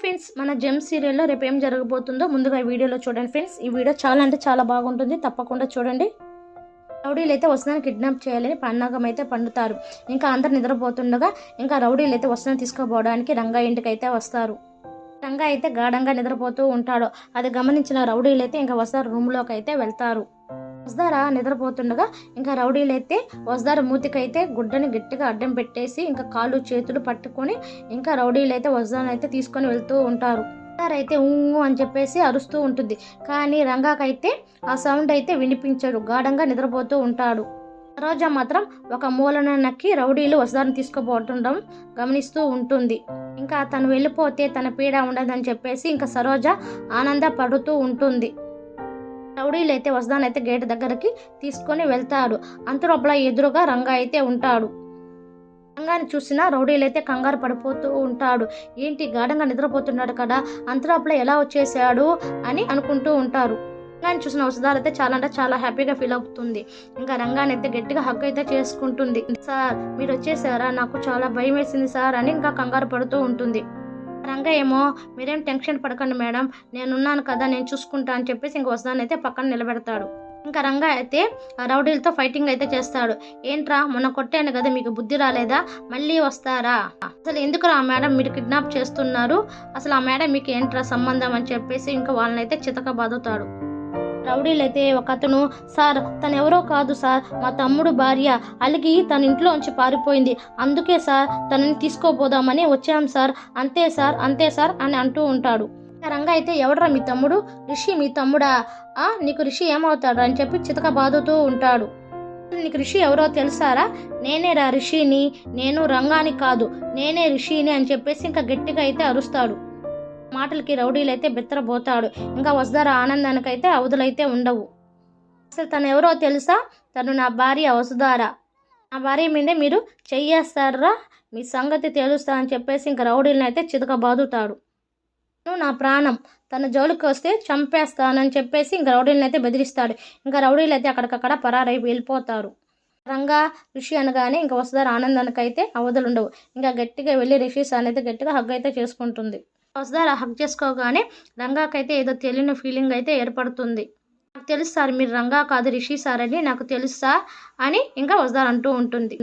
Friends, మన gem సీరియల్లో రేపు ఏం జరగబోతుందో ముందుగా ఈ వీడియోలో చూడండి ఫ్రెండ్స్. ఈ వీడియో చాలా అంటే చాలా బాగుంటుంది, తప్పకుండా చూడండి. రౌడీలు అయితే వస్తున్నాను కిడ్నాప్ చేయాలని పన్నాగం అయితే పండుతారు. ఇంకా అందరు నిద్రపోతుండగా ఇంకా రౌడీలు అయితే వస్తున్నాను తీసుకుపోవడానికి రంగా ఇంటికి అయితే వస్తారు. రంగా అయితే గాఢంగా నిద్రపోతూ ఉంటాడు. అది గమనించిన రౌడీలు అయితే ఇంకా వస్తారు రూమ్లోకి అయితే వెళ్తారు. వస్తారా నిద్రపోతుండగా ఇంకా రౌడీలు అయితే వస్తారా మూతికైతే గుడ్డని గట్టిగా అడ్డం పెట్టేసి ఇంకా కాళ్ళు చేతులు పట్టుకొని ఇంకా రౌడీలు అయితే వస్తానైతే తీసుకొని వెళ్తూ ఉంటారు. అయితే ఊ అని చెప్పేసి అరుస్తూ ఉంటుంది. కానీ రంగాకైతే ఆ సౌండ్ అయితే వినిపించడు, గాఢంగా నిద్రపోతూ ఉంటాడు. సరోజ మాత్రం ఒక మూలన నక్కి రౌడీలు వస్తారని తీసుకుపోతుండడం గమనిస్తూ ఉంటుంది. ఇంకా తను వెళ్ళిపోతే తన పీడ ఉండదని చెప్పేసి ఇంకా సరోజ ఆనంద పడుతూ ఉంటుంది. రౌడీలు అయితే వస్తానైతే గేట్ దగ్గరికి తీసుకొని వెళ్తాడు. అంతలోపల ఎదురుగా రంగా అయితే ఉంటాడు. రంగాని చూసిన రౌడీలు అయితే కంగారు పడిపోతూ ఉంటాడు. ఏంటి గాఢంగా నిద్రపోతున్నాడు కదా, అంతలోపల ఎలా వచ్చేసాడు అని అనుకుంటూ ఉంటారు. రంగాని చూసిన వసుధార అయితే చాలా అంటే చాలా హ్యాపీగా ఫీల్ అవుతుంది. ఇంకా రంగాని అయితే గట్టిగా హగ్ అయితే చేసుకుంటుంది. సార్ మీరు వచ్చేసారా, నాకు చాలా భయం వేసింది సార్ అని ఇంకా కంగారు పడుతూ ఉంటుంది. రంగా ఏమో మీరేం టెన్షన్ పడకండి మేడం, నేనున్నాను కదా, నేను చూసుకుంటా అని చెప్పేసి ఇంక వసుధాన్ని అయితే పక్కన నిలబెడతాడు. ఇంకా రంగా అయితే ఆ రౌడీలతో ఫైటింగ్ అయితే చేస్తాడు. ఏంట్రా మొన్న కొట్టాను కదా, మీకు బుద్ధి రాలేదా, మళ్ళీ వస్తారా, అసలు ఎందుకురా ఆ మేడం మీరు కిడ్నాప్ చేస్తున్నారు, అసలు ఆ మేడం మీకు ఏంట్రా సంబంధం అని చెప్పేసి ఇంకా వాళ్ళనైతే చితక బాదుతాడు. రౌడీలు అయితే ఒక అతను, సార్ తను ఎవరో కాదు సార్, మా తమ్ముడు భార్య అలిగి తన ఇంట్లో ఉంచి పారిపోయింది, అందుకే సార్ తనని తీసుకోపోదామని వచ్చాం సార్, అంతే సార్ అంతే సార్ అని అంటూ ఉంటాడు. రంగా అయితే ఎవడరా మీ తమ్ముడు, రిషి మీ తమ్ముడా, నీకు రిషి ఏమవుతాడు అని చెప్పి చితక బాదుతూ ఉంటాడు. నీకు రిషి ఎవరో తెలుసారా, నేనే రా రిషిని, నేను రంగాని కాదు, నేనే రిషిని అని చెప్పేసి ఇంకా గట్టిగా అయితే అరుస్తాడు. మాటలకి రౌడీలు అయితే బెత్తరబోతాడు. ఇంకా వసుధార ఆనందానికైతే అవధులైతే ఉండవు. అసలు తను ఎవరో తెలుసా, తను నా భార్య వసుధార, నా భార్య మీదే మీరు చెయ్యేస్తారా, మీ సంగతి తెలుస్తా అని చెప్పేసి ఇంకా రౌడీలను అయితే చితక బాదుతాడు. నా ప్రాణం, తన జోలికి వస్తే చంపేస్తానని చెప్పేసి ఇంకా రౌడీలను అయితే బెదిరిస్తాడు. ఇంకా రౌడీలు అయితే అక్కడికక్కడ పరారై వెళ్ళిపోతారు. రంగా రిషి అనగానే ఇంకా వసుధార ఆనందానికైతే అవధులు ఉండవు. ఇంకా గట్టిగా వెళ్ళి రిషి అనేది గట్టిగా హగ్ అయితే చేసుకుంటుంది. వసుధార హగ్ చేసుకోగానే రంగాకైతే ఏదో తెలియని ఫీలింగ్ అయితే ఏర్పడుతుంది. నాకు తెలుసు సార్ మీరు రంగా కాదు రిషి సార్ అని నాకు తెలుసా అని ఇంకా వసుధార అంటూ ఉంటుంది.